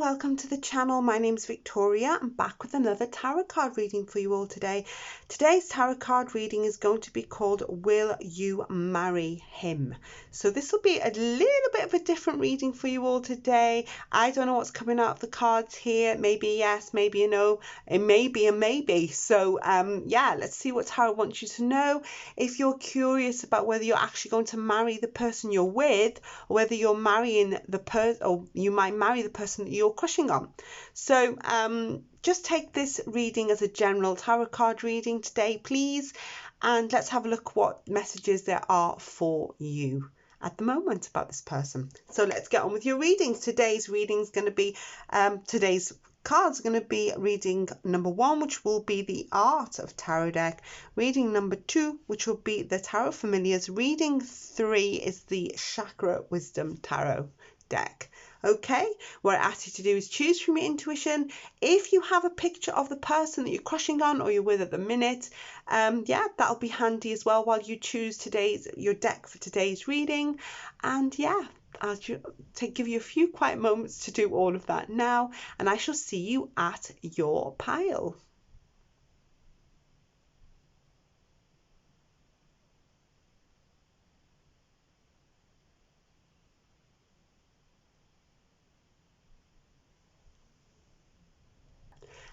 welcome to the channel. My name's Victoria. I'm back with another tarot card reading for you all today. Today's tarot card reading is going to be called Will You Marry Him? So this will be a little bit of a different reading for you all today. I don't know what's coming out of the cards here. Maybe a yes, maybe a no, it may be a maybe. So yeah, let's see what tarot wants you to know. If you're curious about whether you're actually going to marry the person you're with, or whether you're marrying the person, or you might marry the person that you're crushing on. So just take this reading as a general tarot card reading today, please, and let's have a look what messages there are for you at the moment about this person. So let's get on with your readings. Today's reading is going to be today's cards are going to be reading number 1, which will be the Art of Tarot deck, reading number 2, which will be the Tarot Familiars, reading 3 is the Chakra Wisdom Tarot deck. Okay, what I ask you to do is choose from your intuition. If you have a picture of the person that you're crushing on or you're with at the minute, yeah, that'll be handy as well while you choose your deck for today's reading. And yeah, I'll give you a few quiet moments to do all of that now, and I shall see you at your pile.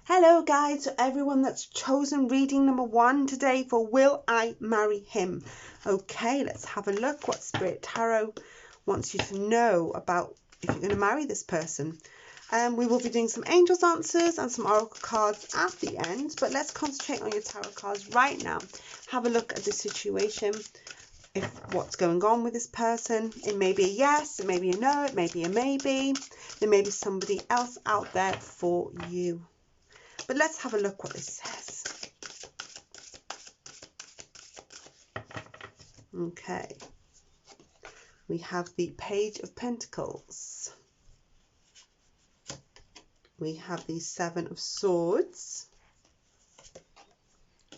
Hello guys, so everyone that's chosen reading number 1 today for Will I Marry Him? Okay, let's have a look what Spirit Tarot wants you to know about if you're going to marry this person. We will be doing some angels answers and some oracle cards at the end, but let's concentrate on your tarot cards right now. Have a look at the situation, if what's going on with this person. It may be a yes, it may be a no, it may be a maybe. There may be somebody else out there for you. But let's have a look what this says. Okay. We have the Page of Pentacles. We have the 7 of Swords.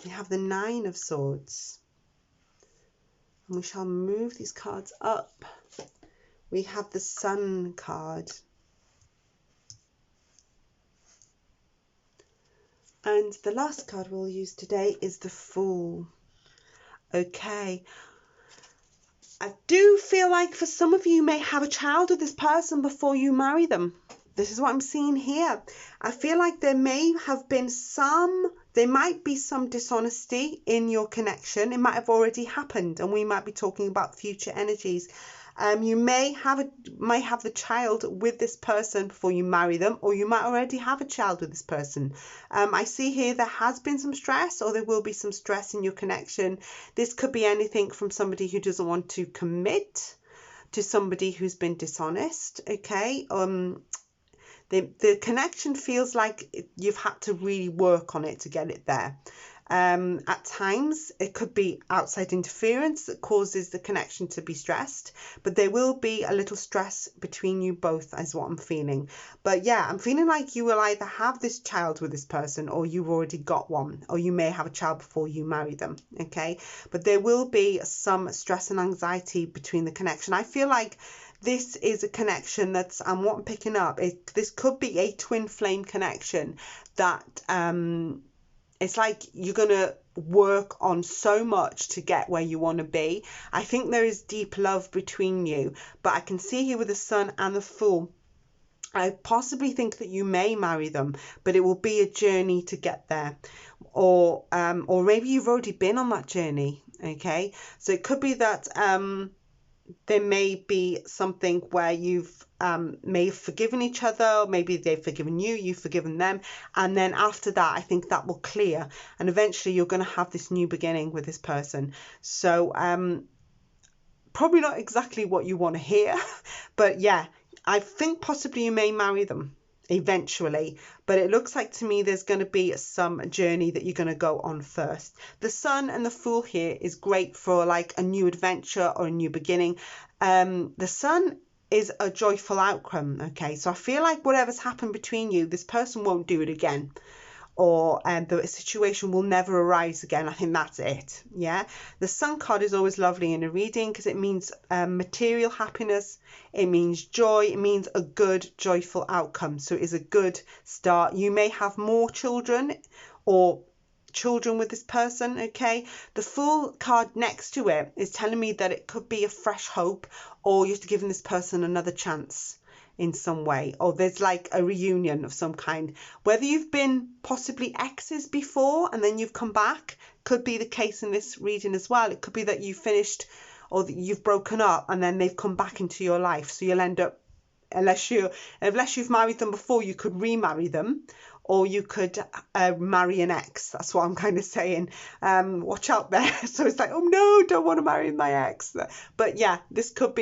We have the 9 of Swords. And we shall move these cards up. We have the Sun card. And the last card we'll use today is the Fool. Okay. I do feel like for some of you may have a child with this person before you marry them. This is what I'm seeing here. I feel like there might be some dishonesty in your connection. It might have already happened, and we might be talking about future energies. You may have the child with this person before you marry them, or you might already have a child with this person. I see here there has been some stress, or there will be some stress in your connection. This could be anything from somebody who doesn't want to commit to somebody who's been dishonest. Okay, the connection feels like you've had to really work on it to get it there. At times it could be outside interference that causes the connection to be stressed, but there will be a little stress between you both, is what I'm feeling. But yeah, I'm feeling like you will either have this child with this person, or you've already got one, or you may have a child before you marry them. Okay, but there will be some stress and anxiety between the connection. I feel like this is a connection that's, and what I'm picking up, this could be a twin flame connection that it's like you're going to work on so much to get where you want to be. I think there is deep love between you, but I can see here with the Sun and the Fool, I possibly think that you may marry them, but it will be a journey to get there. Or maybe you've already been on that journey. Okay, so it could be that there may be something where you've may have forgiven each other, maybe they've forgiven you, you've forgiven them, and then after that I think that will clear, and eventually you're going to have this new beginning with this person. So probably not exactly what you want to hear, but yeah, I think possibly you may marry them eventually, but it looks like to me there's going to be some journey that you're going to go on first. The Sun and the Fool here is great for like a new adventure or a new beginning. The Sun is a joyful outcome. Okay, so I feel like whatever's happened between you, this person won't do it again. or the situation will never arise again. I think that's it. Yeah, the Sun card is always lovely in a reading because it means material happiness, it means joy, it means a good joyful outcome. So it is a good start. You may have more children or children with this person. Okay, the Fool card next to it is telling me that it could be a fresh hope, or you're giving this person another chance in some way, or there's like a reunion of some kind. Whether you've been possibly exes before and then you've come back, could be the case in this reading as well. It could be that you finished or that you've broken up and then they've come back into your life. So you'll end up, unless you've married them before, you could remarry them, or you could marry an ex. That's what I'm kind of saying. Watch out there. So it's like, oh no, don't want to marry my ex. But yeah, this could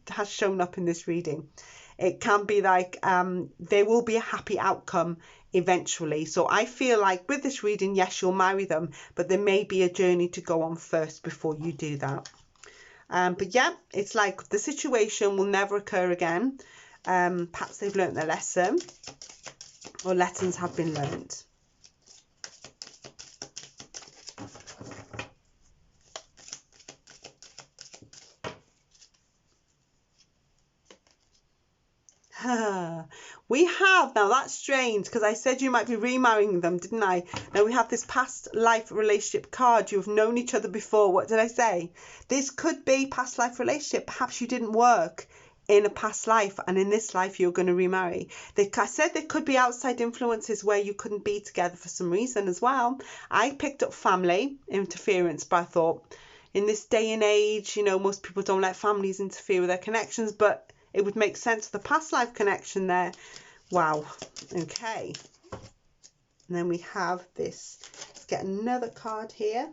has shown up in this reading. It can be like there will be a happy outcome eventually. So I feel like with this reading, yes, you'll marry them, but there may be a journey to go on first before you do that. But yeah, it's like the situation will never occur again. Perhaps they've learnt their lesson, or lessons have been learnt. We have, now that's strange because I said you might be remarrying them, didn't I? Now we have this past life relationship card. You've known each other before. What did I say? This could be past life relationship. Perhaps you didn't work in a past life and in this life you're going to remarry. I said there could be outside influences where you couldn't be together for some reason as well. I picked up family interference, but I thought in this day and age, you know, most people don't let families interfere with their connections, but it would make sense, the past life connection there. Wow. Okay. And then we have this. Let's get another card here.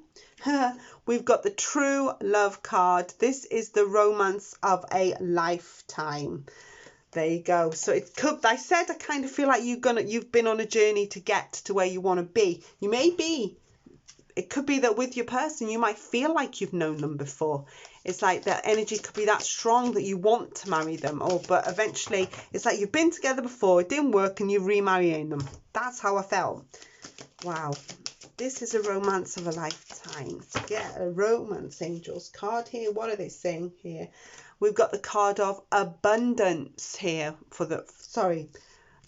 We've got the True Love card. This is the romance of a lifetime. There you go. So it could, I said, I kind of feel like you've been on a journey to get to where you want to be. You may be. It could be that with your person, you might feel like you've known them before. It's like that energy could be that strong that you want to marry them. But eventually, it's like you've been together before, it didn't work, and you're remarrying them. That's how I felt. Wow. This is a romance of a lifetime. Let's get a romance angels card here. What are they saying here? We've got the card of abundance here for the, sorry,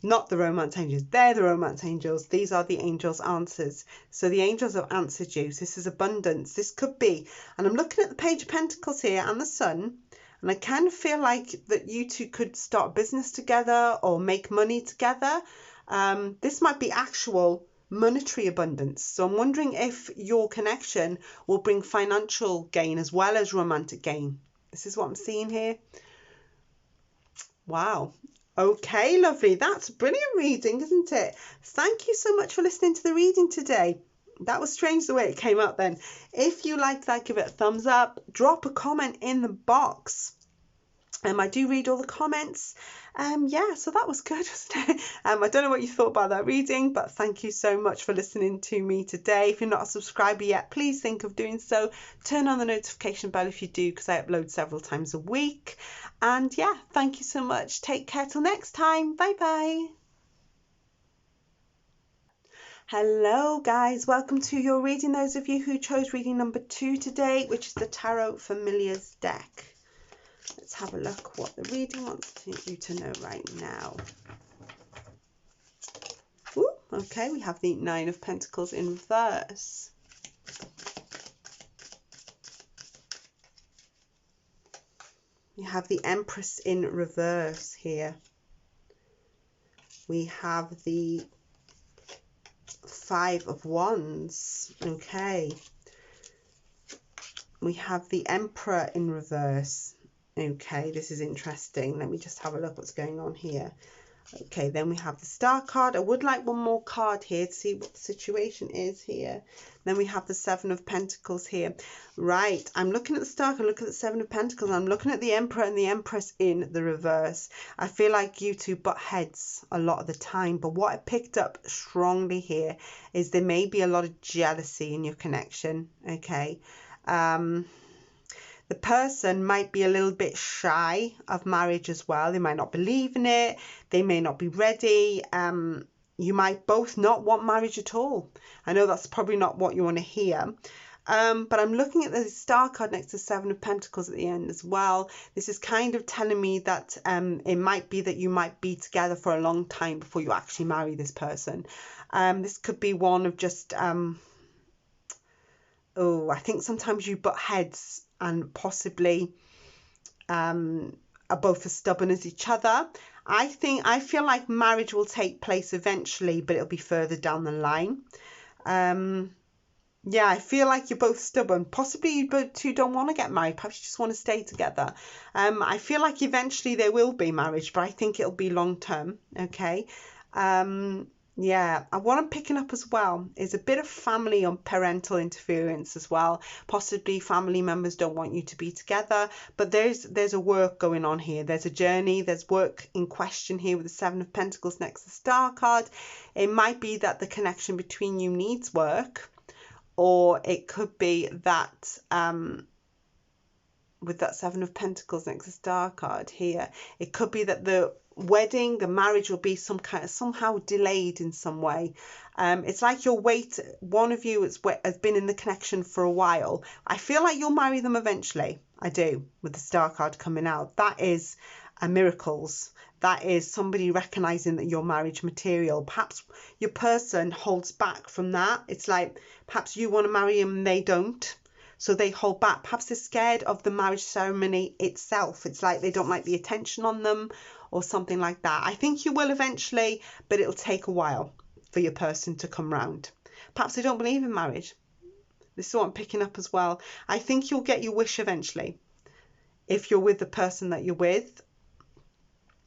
not the romance angels. They're the romance angels. These are the angels' answers. So the angels have answered you. So this is abundance. This could be, and I'm looking at the Page of Pentacles here and the Sun, and I kind of feel like that you two could start business together or make money together. This might be actual monetary abundance. So I'm wondering if your connection will bring financial gain as well as romantic gain. This is what I'm seeing here. Wow. Okay, lovely. That's a brilliant reading, isn't it? Thank you so much for listening to the reading today. That was strange the way it came up then. If you liked that, give it a thumbs up. Drop a comment in the box. I do read all the comments. Yeah, so that was good, wasn't it? I don't know what you thought about that reading, but thank you so much for listening to me today. If you're not a subscriber yet, please think of doing so. Turn on the notification bell if you do, because I upload several times a week. And yeah, thank you so much. Take care till next time. Bye bye. Hello guys, welcome to your reading. Those of you who chose reading number 2 today, which is the Tarot Familiars deck. Let's have a look what the reading wants you to know right now. Ooh, okay, we have the 9 of Pentacles in reverse. We have the Empress in reverse here. We have the 5 of Wands. Okay. We have the Emperor in reverse. Okay, this is interesting. Let me just have a look what's going on here. Okay, then we have the Star card. I would like one more card here to see what the situation is here. Then we have the 7 of Pentacles here. Right, I'm looking at the Star card, look at the 7 of Pentacles. I'm looking at the Emperor and the Empress in the reverse. I feel like you two butt heads a lot of the time, but what I picked up strongly here is there may be a lot of jealousy in your connection. Okay. The person might be a little bit shy of marriage as well. They might not believe in it. They may not be ready. you might both not want marriage at all. I know that's probably not what you want to hear. But I'm looking at the star card next to Seven of Pentacles at the end as well. This is kind of telling me that it might be that you might be together for a long time before you actually marry this person. This could be one of just, I think sometimes you butt heads and possibly are both as stubborn as each other. I feel like marriage will take place eventually, but it'll be further down the line. Yeah, I feel like you're both stubborn. Possibly you both two don't want to get married. Perhaps you just want to stay together. I feel like eventually there will be marriage, but I think it'll be long term. Okay. Yeah, and what I'm picking up as well is a bit of family or parental interference as well. Possibly family members don't want you to be together, but there's a work going on here. There's a journey, there's work in question here with the Seven of Pentacles next to the Star card. It might be that the connection between you needs work, or it could be that with that Seven of Pentacles next to the Star card here, it could be that the wedding, the marriage will be somehow delayed in some way. It's like one of you has been in the connection for a while. I feel like you'll marry them eventually. I do, with the Star card coming out. That is miracles. That is somebody recognizing that you're marriage material. Perhaps your person holds back from that. It's like perhaps you want to marry them and they don't. So they hold back. Perhaps they're scared of the marriage ceremony itself. It's like they don't like the attention on them or something like that. I think you will eventually, but it'll take a while for your person to come round. Perhaps they don't believe in marriage. This is what I'm picking up as well. I think you'll get your wish eventually if you're with the person that you're with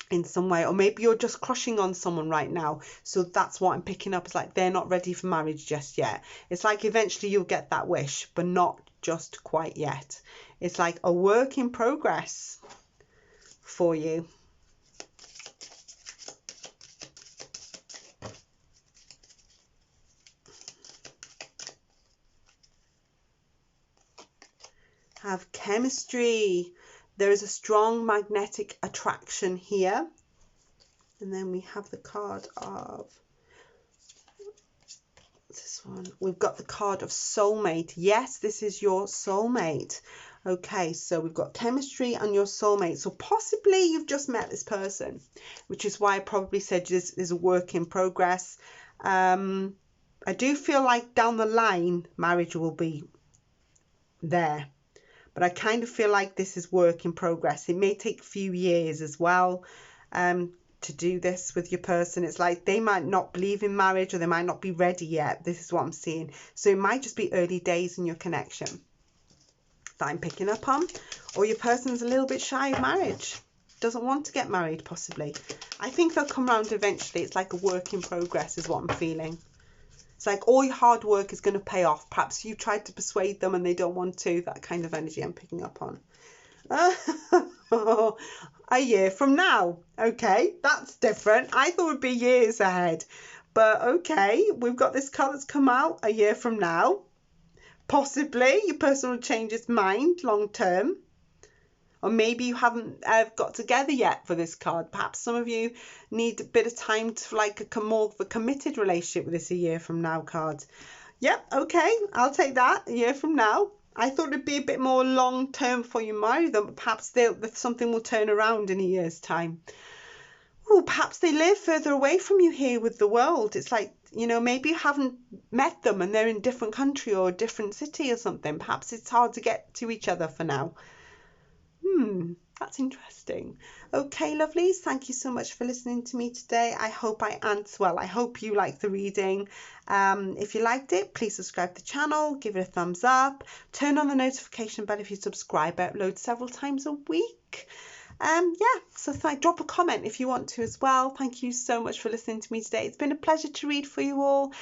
in some way, or maybe you're just crushing on someone right now. So that's what I'm picking up. It's like they're not ready for marriage just yet. It's like eventually you'll get that wish, but not just quite yet. It's like a work in progress for you. Have chemistry. There is a strong magnetic attraction here. And then we have the card of this one. We've got the card of soulmate. Yes, this is your soulmate. Okay, so we've got chemistry and your soulmate. So possibly you've just met this person, which is why I probably said this is a work in progress. I do feel like down the line, marriage will be there. But I kind of feel like this is work in progress. It may take a few years as well to do this with your person. It's like they might not believe in marriage, or they might not be ready yet. This is what I'm seeing. So it might just be early days in your connection that I'm picking up on. Or your person's a little bit shy of marriage. Doesn't want to get married possibly. I think they'll come around eventually. It's like a work in progress is what I'm feeling. It's like all your hard work is going to pay off. Perhaps you tried to persuade them and they don't want to. That kind of energy I'm picking up on. A year from now. Okay, that's different. I thought it would be years ahead. But okay, we've got this card that's come out a year from now. Possibly your person will change its mind long term. Or maybe you haven't got together yet for this card. Perhaps some of you need a bit of time to like more of a committed relationship with this a year from now card. Yep, okay, I'll take that a year from now. I thought it'd be a bit more long term before you marry them, but perhaps something will turn around in a year's time. Oh, perhaps they live further away from you here with the world. It's like, you know, maybe you haven't met them and they're in a different country or a different city or something. Perhaps it's hard to get to each other for now. That's interesting. Okay, lovelies, thank you so much for listening to me today. I hope I answered well. I hope you liked the reading. If you liked it, please subscribe to the channel, give it a thumbs up, turn on the notification bell if you subscribe. I upload several times a week. So drop a comment if you want to as well. Thank you so much for listening to me today. It's been a pleasure to read for you all.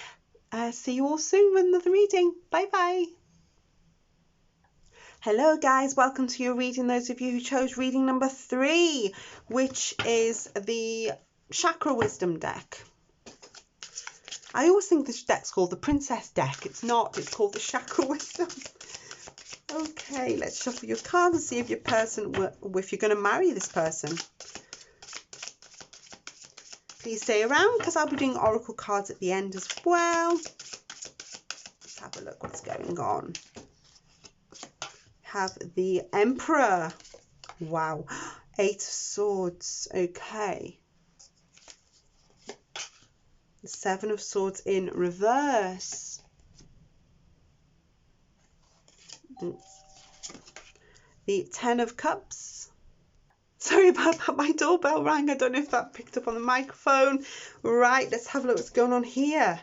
See you all soon with another reading. Bye bye. Hello guys, welcome to your reading. Those of you who chose reading number 3, which is the Chakra Wisdom deck. I always think this deck's called the Princess deck. It's not, it's called the Chakra Wisdom. Okay, let's shuffle your cards and see if your person, if you're going to marry this person. Please stay around because I'll be doing oracle cards at the end as well. Let's have a look what's going on. Have the Emperor. Wow. 8 of Swords. Okay. The 7 of Swords in reverse. The 10 of Cups. Sorry about that, my doorbell rang. I don't know if that picked up on the microphone. Right, let's have a look what's going on here.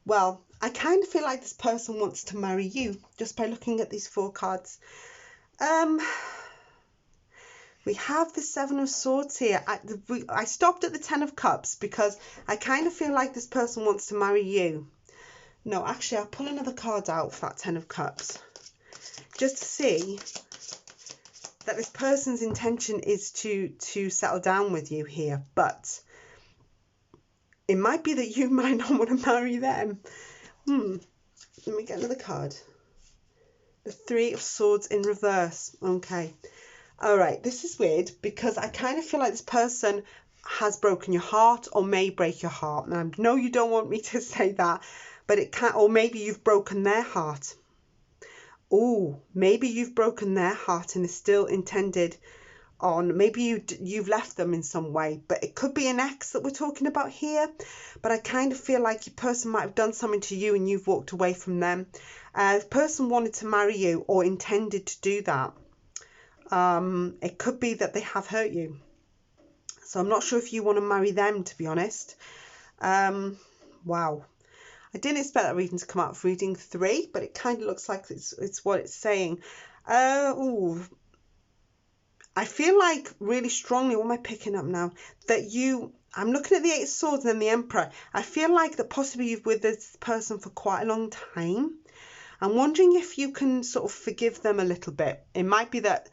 Well, I kind of feel like this person wants to marry you just by looking at these 4 cards. We have the 7 of Swords here. I stopped at the 10 of Cups because I kind of feel like this person wants to marry you. No, actually, I'll pull another card out for that 10 of Cups just to see that this person's intention is to settle down with you here, but it might be that you might not want to marry them. Let me get another card. The 3 of Swords in reverse. Okay. All right. This is weird because I kind of feel like this person has broken your heart or may break your heart. Now, I know you don't want me to say that, but it can, or maybe you've broken their heart. Oh, maybe you've broken their heart and is still intended on, maybe you've left them in some way, but it could be an ex that we're talking about here. But I kind of feel like your person might have done something to you and you've walked away from them. The person wanted to marry you or intended to do that. It could be that they have hurt you. So I'm not sure if you want to marry them, to be honest. Wow. I didn't expect that reading to come out of reading 3, but it kind of looks like it's what it's saying. Ooh. I feel like really strongly, what am I picking up now? That I'm looking at the 8 of Swords and then the Emperor. I feel like that possibly you've with this person for quite a long time. I'm wondering if you can sort of forgive them a little bit. It might be that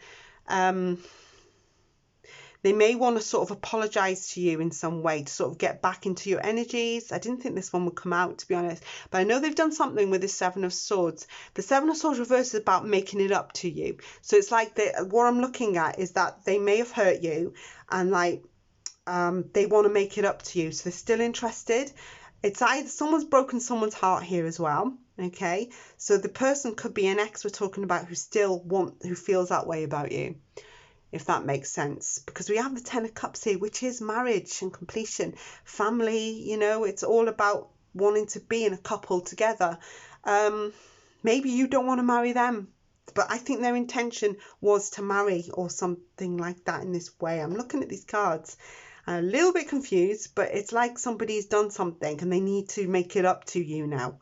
they may want to sort of apologise to you in some way to sort of get back into your energies. I didn't think this one would come out, to be honest. But I know they've done something with the 7 of Swords. The 7 of Swords reverse is about making it up to you. So it's like what I'm looking at is that they may have hurt you and like they want to make it up to you. So they're still interested. It's either someone's broken someone's heart here as well. Okay. So the person could be an ex we're talking about who feels that way about you. If that makes sense, because we have the 10 of Cups here, which is marriage and completion, family, it's all about wanting to be in a couple together. Maybe you don't want to marry them, but I think their intention was to marry or something like that in this way. I'm looking at these cards. I'm a little bit confused, but it's like somebody's done something and they need to make it up to you now.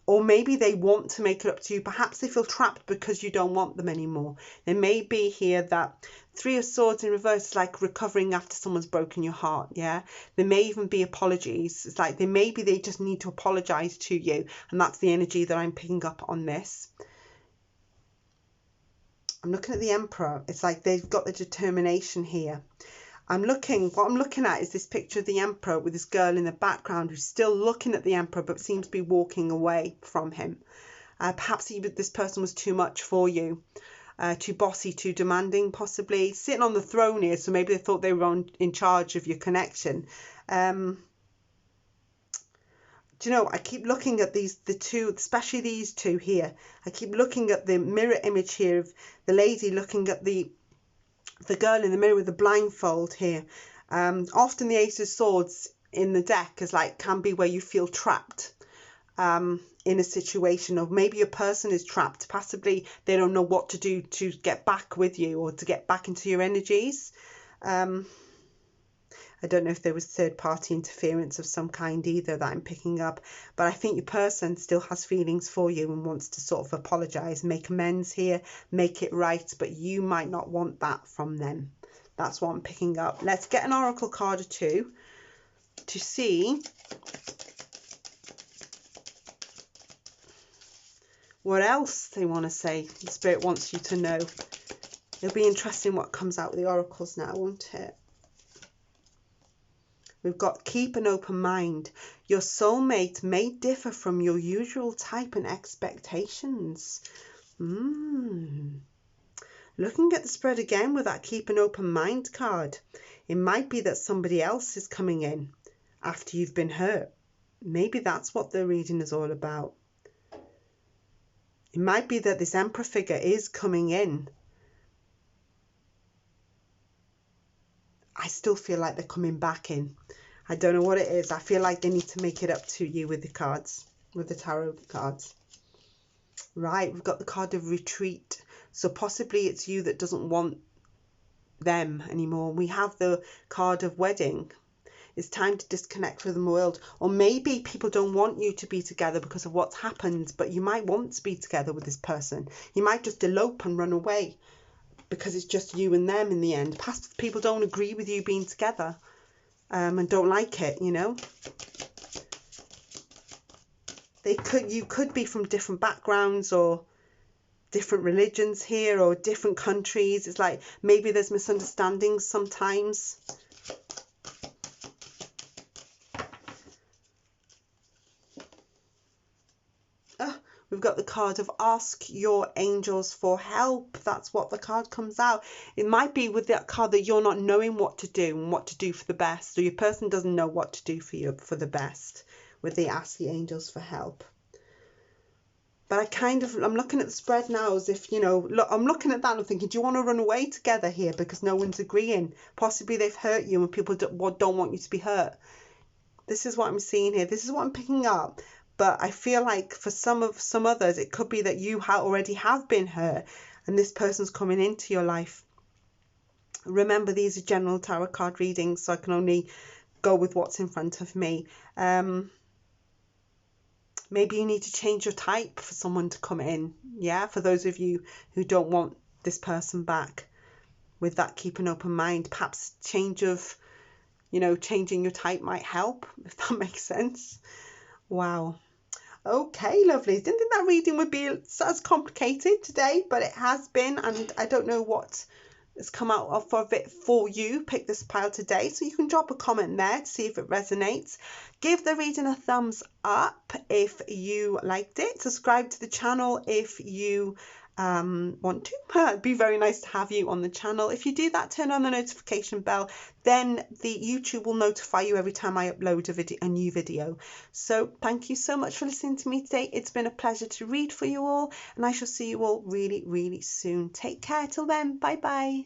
Or maybe they want to make it up to you. Perhaps they feel trapped because you don't want them anymore. There may be here that 3 of Swords in reverse is like recovering after someone's broken your heart. Yeah, there may even be apologies. It's like they just need to apologize to you, and that's the energy that I'm picking up on this. I'm looking at the Emperor. It's like they've got the determination here. What I'm looking at is this picture of the Emperor with this girl in the background who's still looking at the Emperor but seems to be walking away from him. Perhaps even this person was too much for you, too bossy, too demanding, possibly. Sitting on the throne here, so maybe they thought they were in charge of your connection. Do you know, I keep looking at the two, especially these two here. I keep looking at the mirror image here of the lady looking at the girl in the mirror with the blindfold here. Often the Ace of Swords in the deck can be where you feel trapped in a situation, or maybe a person is trapped. Possibly they don't know what to do to get back with you or to get back into your energies. I don't know if there was third-party interference of some kind either that I'm picking up, but I think your person still has feelings for you and wants to sort of apologise, make amends here, make it right, but you might not want that from them. That's what I'm picking up. Let's get an oracle card or two to see what else they want to say. The Spirit wants you to know. It'll be interesting what comes out with the oracles now, won't it? We've got keep an open mind. Your soulmate may differ from your usual type and expectations. Looking at the spread again with that keep an open mind card. It might be that somebody else is coming in after you've been hurt. Maybe that's what the reading is all about. It might be that this Emperor figure is coming in. I still feel like they're coming back in. I don't know what it is. I feel like they need to make it up to you with the cards, with the tarot cards. Right, we've got the card of retreat. So possibly it's you that doesn't want them anymore. We have the card of wedding. It's time to disconnect from the world. Or maybe people don't want you to be together because of what's happened, but you might want to be together with this person. You might just elope and run away because it's just you and them in the end. Past people don't agree with you being together and don't like it, you know. You could be from different backgrounds or different religions here or different countries. It's like maybe there's misunderstandings sometimes. We've got the card of ask your angels for help. That's what the card comes out. It might be with that card that you're not knowing what to do and what to do for the best, or your person doesn't know what to do for you for the best, with the ask the angels for help. But I'm looking at the spread now as if, you know, look, I'm looking at that and I'm thinking, do you want to run away together here because no one's agreeing? Possibly they've hurt you and people don't want you to be hurt. This is what I'm seeing here. This is what I'm picking up. But I feel like for some others, it could be that you already have been hurt and this person's coming into your life. Remember, these are general tarot card readings, so I can only go with what's in front of me. Maybe you need to change your type for someone to come in. Yeah, for those of you who don't want this person back, with that, keep an open mind. Perhaps changing your type might help, if that makes sense. Wow. Okay, lovely. Didn't think that reading would be as complicated today, but it has been, and I don't know what has come out of it for you. Pick this pile today, so you can drop a comment there to see if it resonates. Give the reading a thumbs up if you liked it. Subscribe to the channel if you want to. It'd be very nice to have you on the channel. If you do that, turn on the notification bell, then the YouTube will notify you every time I upload a new video. So thank you so much for listening to me today. It's been a pleasure to read for you all, and I shall see you all really, really soon. Take care till then. Bye bye.